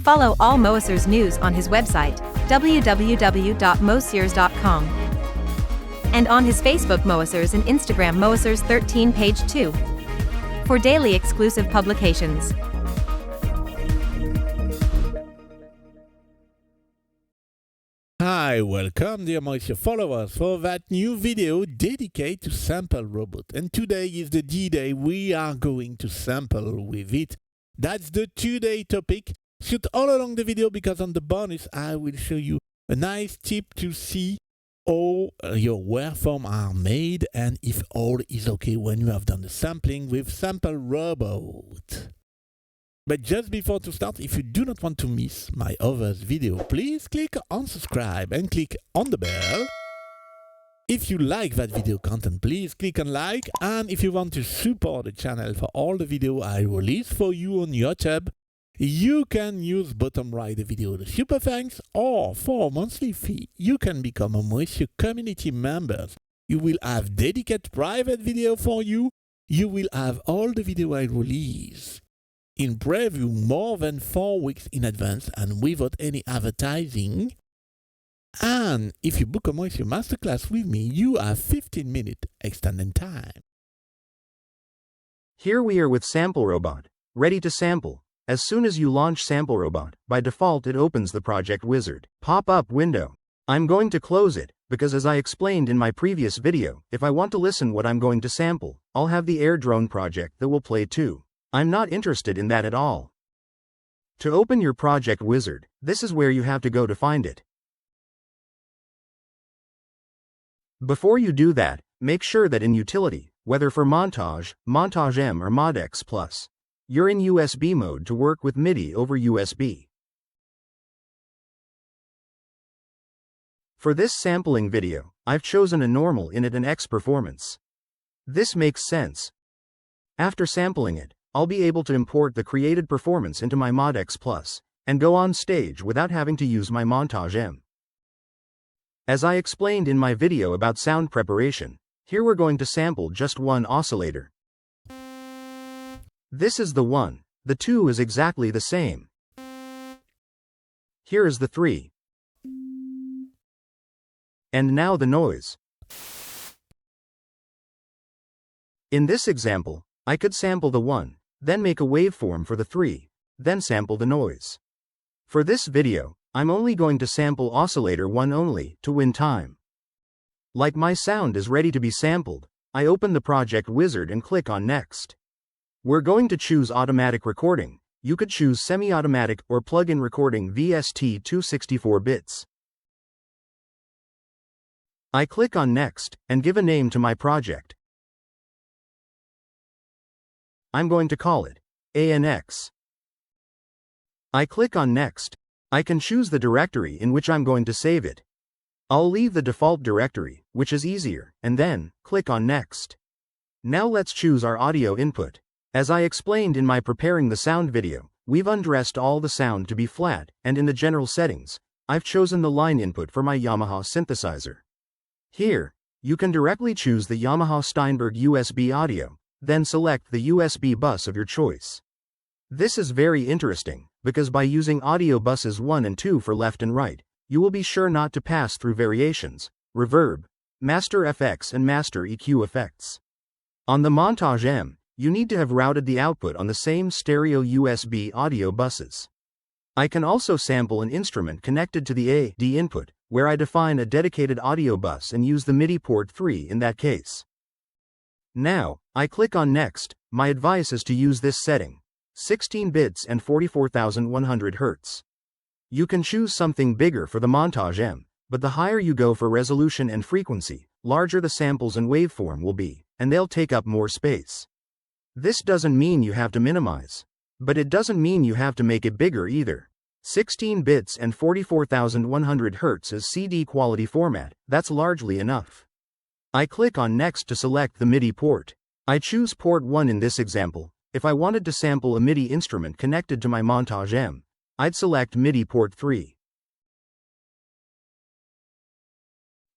Follow all Moasers news on his website, www.moasers.com. And on his Facebook Moasers and Instagram Moasers13 page 2. For daily exclusive publications. Hi, welcome dear Moaser followers for that new video dedicated to sample robot. And today is the D-Day, we are going to sample with it. That's the today topic. Shoot all along the video because on the bonus I will show you a nice tip to see how your waveforms are made and if all is okay when you have done the sampling with Sample Robot. But just before to start, if you do not want to miss my other video, please click on subscribe and click on the bell. If you like that video content, please click on like, and if you want to support the channel for all the video I release for you on YouTube, you can use bottom right the video the super thanks, or for a monthly fee you can become a Moaser community member. You will have dedicated private video for you. You will have all the video I release in preview more than 4 weeks in advance and without any advertising. And if you book a Moaser masterclass with me, you have 15-minute extended time. Here we are with Sample Robot, ready to sample. As soon as you launch Sample Robot, by default it opens the Project Wizard pop-up window. I'm going to close it, because as I explained in my previous video, if I want to listen what I'm going to sample, I'll have the Air Drone project that will play too. I'm not interested in that at all. To open your Project Wizard, this is where you have to go to find it. Before you do that, make sure that in Utility, whether for Montage, Montage M or ModX+, you're in USB mode to work with MIDI over USB. For this sampling video, I've chosen a normal in it and X performance. This makes sense. After sampling it, I'll be able to import the created performance into my ModX+, and go on stage without having to use my Montage M. As I explained in my video about sound preparation, here we're going to sample just one oscillator. This is the 1, the 2 is exactly the same. Here is the 3. And now the noise. In this example, I could sample the 1, then make a waveform for the 3, then sample the noise. For this video, I'm only going to sample oscillator 1 only, to win time. Like my sound is ready to be sampled, I open the Project Wizard and click on Next. We're going to choose automatic recording. You could choose semi-automatic or plug-in recording VST 264 bits. I click on Next, and give a name to my project. I'm going to call it ANX. I click on Next. I can choose the directory in which I'm going to save it. I'll leave the default directory, which is easier, and then click on Next. Now let's choose our audio input. As I explained in my preparing the sound video, we've undressed all the sound to be flat, and in the general settings, I've chosen the line input for my Yamaha synthesizer. Here, you can directly choose the Yamaha Steinberg USB audio, then select the USB bus of your choice. This is very interesting, because by using audio buses 1 and 2 for left and right, you will be sure not to pass through variations, reverb, master FX and master EQ effects. On the Montage M, you need to have routed the output on the same stereo USB audio buses. I can also sample an instrument connected to the AD input, where I define a dedicated audio bus and use the MIDI port 3 in that case. Now, I click on Next. My advice is to use this setting, 16 bits and 44,100 Hz. You can choose something bigger for the Montage M, but the higher you go for resolution and frequency, larger the samples and waveform will be, and they'll take up more space. This doesn't mean you have to minimize, but it doesn't mean you have to make it bigger either. 16 bits and 44,100 Hz is CD quality format, that's largely enough. I click on Next to select the MIDI port. I choose port 1 in this example. If I wanted to sample a MIDI instrument connected to my Montage M, I'd select MIDI port 3.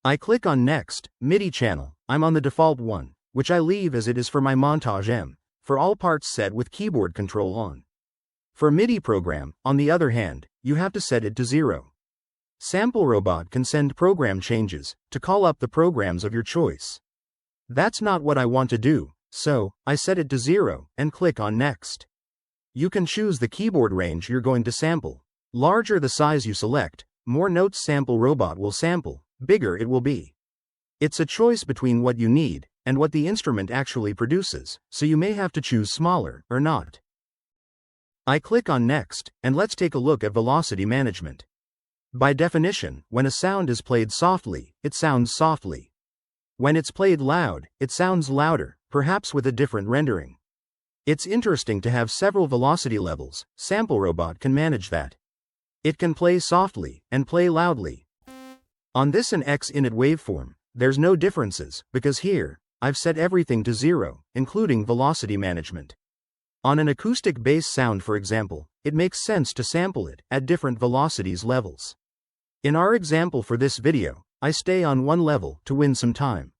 I click on Next, MIDI channel. I'm on the default one, which I leave as it is for my Montage M, for all parts set with keyboard control on. For MIDI program, on the other hand, you have to set it to 0. Sample Robot can send program changes to call up the programs of your choice. That's not what I want to do, so I set it to 0 and click on Next. You can choose the keyboard range you're going to sample. Larger the size you select, more notes Sample Robot will sample, bigger it will be. It's a choice between what you need and what the instrument actually produces, so you may have to choose smaller or not. I click on Next, and let's take a look at velocity management. By definition, when a sound is played softly, it sounds softly. When it's played loud, it sounds louder, perhaps with a different rendering. It's interesting to have several velocity levels. Sample Robot can manage that. It can play softly and play loudly. On this and X init waveform, there's no differences, because here, I've set everything to 0, including velocity management. On an acoustic bass sound, for example, it makes sense to sample it at different velocities levels. In our example for this video, I stay on one level to win some time.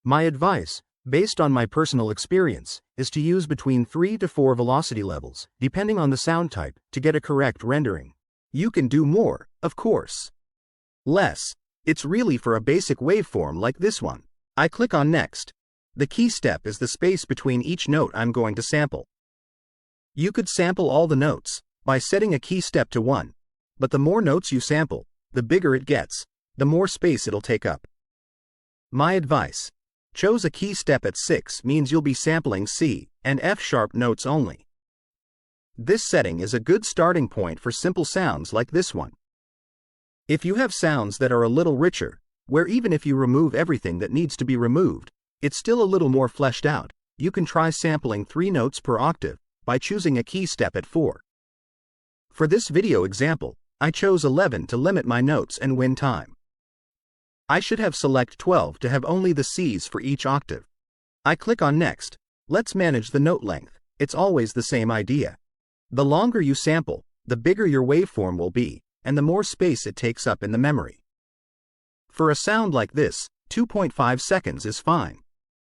My advice, based on my personal experience, is to use between 3 to 4 velocity levels, depending on the sound type, to get a correct rendering. You can do more, of course. Less. It's really for a basic waveform like this one. I click on Next. The key step is the space between each note I'm going to sample. You could sample all the notes by setting a key step to 1. But the more notes you sample, the bigger it gets, the more space it'll take up. My advice: choose a key step at 6 means you'll be sampling C and F sharp notes only. This setting is a good starting point for simple sounds like this one. If you have sounds that are a little richer, where even if you remove everything that needs to be removed, it's still a little more fleshed out, you can try sampling 3 notes per octave by choosing a key step at 4. For this video example, I chose 11 to limit my notes and win time. I should have select 12 to have only the C's for each octave. I click on Next. Let's manage the note length. It's always the same idea. The longer you sample, the bigger your waveform will be, and the more space it takes up in the memory. For a sound like this, 2.5 seconds is fine.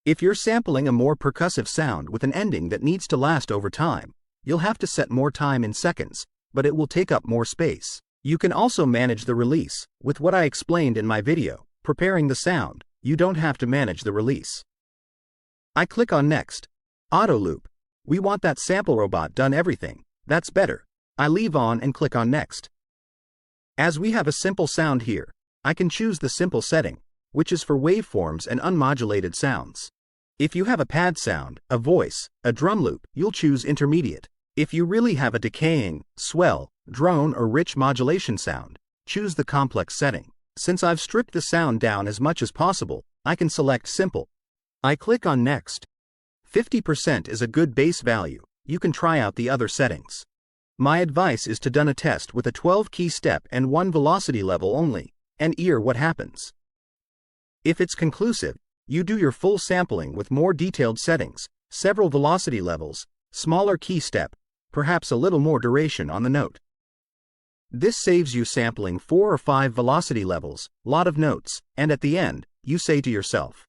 If you're sampling a more percussive sound with an ending that needs to last over time, you'll have to set more time in seconds, but it will take up more space. You can also manage the release. With what I explained in my video, preparing the sound, you don't have to manage the release. I click on Next. Auto loop. We want that Sample Robot done everything. That's better. I leave on and click on Next. As we have a simple sound here, I can choose the simple setting, which is for waveforms and unmodulated sounds. If you have a pad sound, a voice, a drum loop, you'll choose intermediate. If you really have a decaying, swell, drone or rich modulation sound, choose the complex setting. Since I've stripped the sound down as much as possible, I can select simple. I click on Next. 50% is a good base value. You can try out the other settings. My advice is to done a test with a 12 key step and 1 velocity level only, and hear what happens. If it's conclusive, you do your full sampling with more detailed settings, several velocity levels, smaller key step, perhaps a little more duration on the note. This saves you sampling 4 or 5 velocity levels, lot of notes, and at the end, you say to yourself,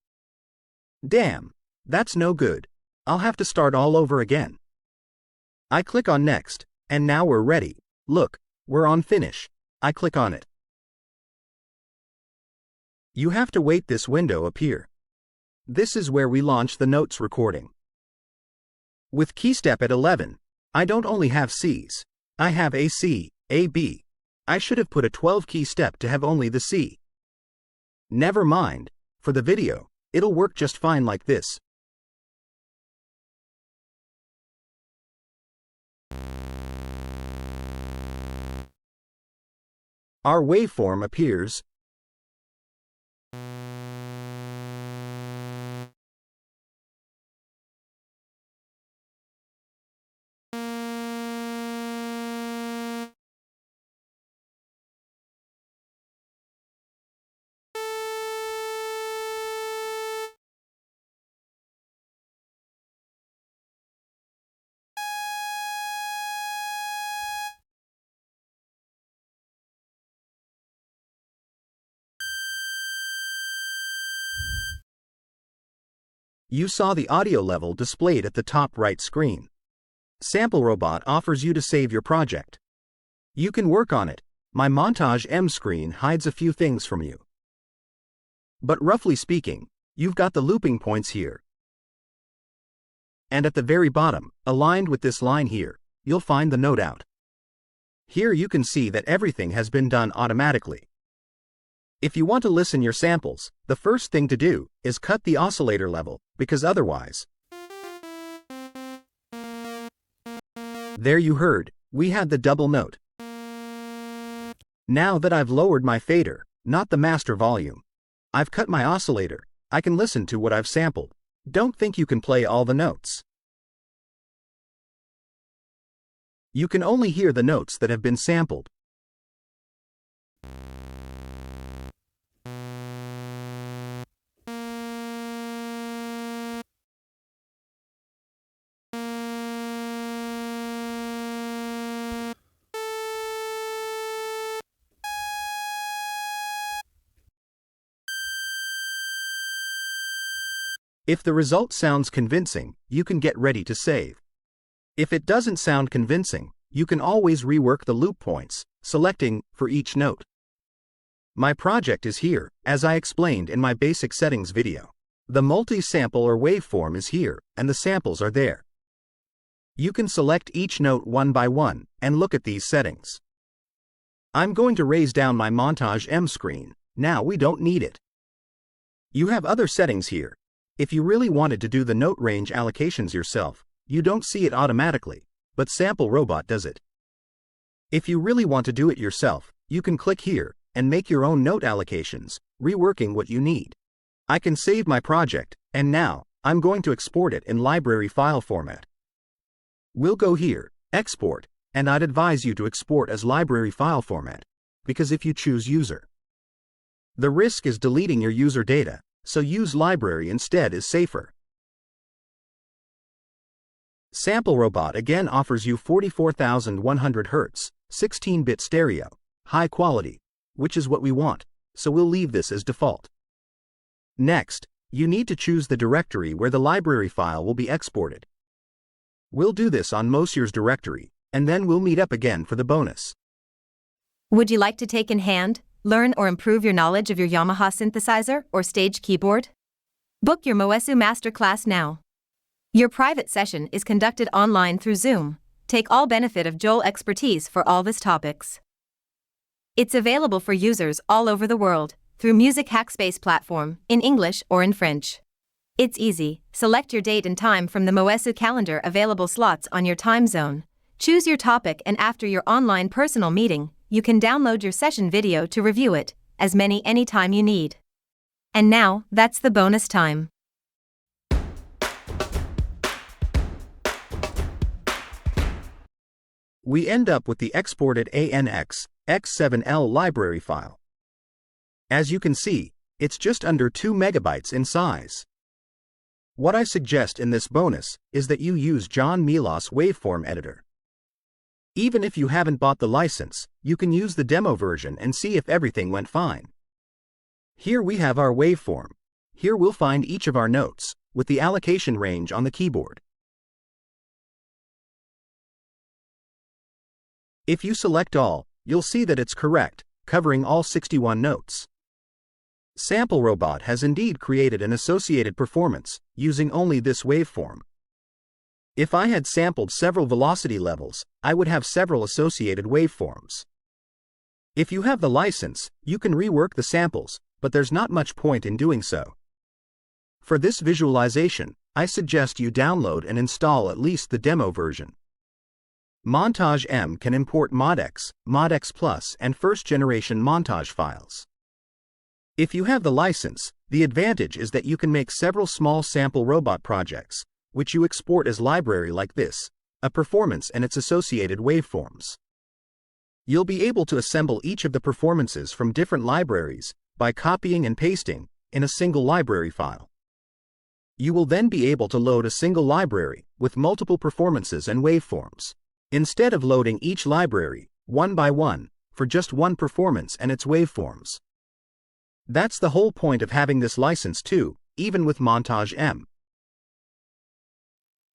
"Damn, that's no good. I'll have to start all over again." I click on Next, and now we're ready. Look, we're on Finish. I click on it. You have to wait this window appear. This is where we launch the notes recording. With key step at 11, I don't only have C's, I have a C, a B. I should have put a 12 key step to have only the C. Never mind, for the video, it'll work just fine like this. Our waveform appears. You saw the audio level displayed at the top right screen. Sample Robot offers you to save your project. You can work on it. My Montage M screen hides a few things from you. But roughly speaking, you've got the looping points here. And at the very bottom, aligned with this line here, you'll find the note out. Here you can see that everything has been done automatically. If you want to listen your samples, the first thing to do is cut the oscillator level, because otherwise. There you heard, we had the double note. Now that I've lowered my fader, not the master volume, I've cut my oscillator, I can listen to what I've sampled. Don't think you can play all the notes. You can only hear the notes that have been sampled. If the result sounds convincing, you can get ready to save. If it doesn't sound convincing, you can always rework the loop points, selecting for each note. My project is here, as I explained in my basic settings video. The multi-sample or waveform is here, and the samples are there. You can select each note one by one, and look at these settings. I'm going to raise down my Montage M screen, now we don't need it. You have other settings here. If you really wanted to do the note range allocations yourself, you don't see it automatically, but Sample Robot does it. If you really want to do it yourself, you can click here and make your own note allocations, reworking what you need. I can save my project, and now, I'm going to export it in library file format. We'll go here, Export, and I'd advise you to export as library file format, because if you choose user, the risk is deleting your user data. So use library instead is safer. Sample Robot again offers you 44,100 Hz, 16-bit stereo, high quality, which is what we want, so we'll leave this as default. Next, you need to choose the directory where the library file will be exported. We'll do this on Mosier's directory, and then we'll meet up again for the bonus. Would you like to take in hand, learn or improve your knowledge of your Yamaha synthesizer or stage keyboard? Book your Moesu Masterclass now. Your private session is conducted online through Zoom. Take all benefit of Joel expertise for all these topics. It's available for users all over the world through Music Hackspace platform in English or in French. It's easy. Select your date and time from the Moesu calendar available slots on your time zone. Choose your topic, and after your online personal meeting, you can download your session video to review it, as many anytime you need. And now, that's the bonus time. We end up with the exported ANX X7L library file. As you can see, it's just under 2 megabytes in size. What I suggest in this bonus is that you use John Melos Waveform Editor. Even if you haven't bought the license, you can use the demo version and see if everything went fine. Here we have our waveform. Here we'll find each of our notes, with the allocation range on the keyboard. If you select all, you'll see that it's correct, covering all 61 notes. Sample Robot has indeed created an associated performance, using only this waveform. If I had sampled several velocity levels, I would have several associated waveforms. If you have the license, you can rework the samples, but there's not much point in doing so. For this visualization, I suggest you download and install at least the demo version. Montage M can import ModX, ModX Plus, and first-generation montage files. If you have the license, the advantage is that you can make several small Sample Robot projects, which you export as library like this, a performance and its associated waveforms. You'll be able to assemble each of the performances from different libraries by copying and pasting in a single library file. You will then be able to load a single library with multiple performances and waveforms, instead of loading each library, one by one, for just one performance and its waveforms. That's the whole point of having this license too, even with Montage M.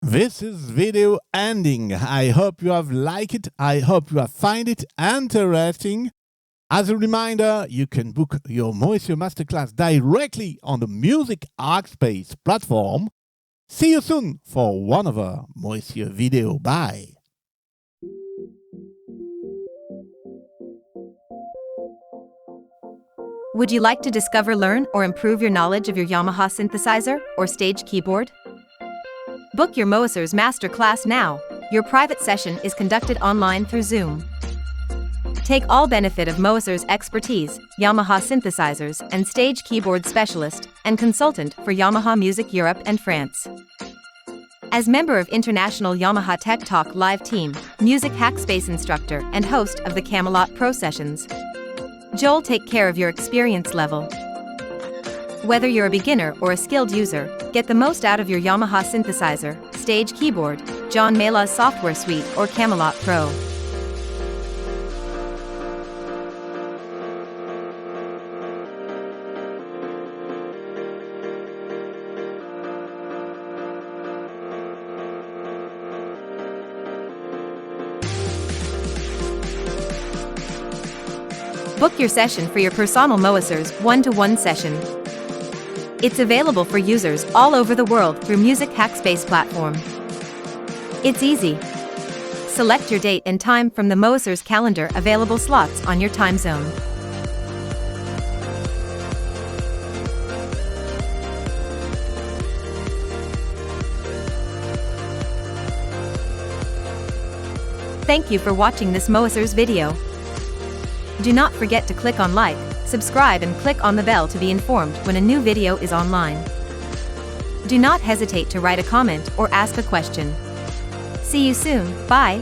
This is video ending. I hope you have liked it. I hope you have find it interesting. As a reminder, you can book your Moesio Masterclass directly on the Music Arcspace platform. See you soon for one other Moesio video. Bye. Would you like to discover, learn, or improve your knowledge of your Yamaha synthesizer or stage keyboard? Book your Moesers Masterclass now. Your private session is conducted online through Zoom. Take all benefit of Moesers' expertise, Yamaha synthesizers and stage keyboard specialist and consultant for Yamaha Music Europe and France. As member of International Yamaha Tech Talk live team, Music Hackspace instructor and host of the Camelot Pro Sessions, Joel take care of your experience level. Whether you're a beginner or a skilled user, get the most out of your Yamaha synthesizer, stage keyboard, John Mayla's software suite or Camelot Pro. Book your session for your personal Moesers one-to-one session. It's available for users all over the world through Music Hackspace platform. It's easy. Select your date and time from the Moesers calendar available slots on your time zone. Thank you for watching this Moesers video. Do not forget to click on like, subscribe and click on the bell to be informed when a new video is online. Do not hesitate to write a comment or ask a question. See you soon, bye!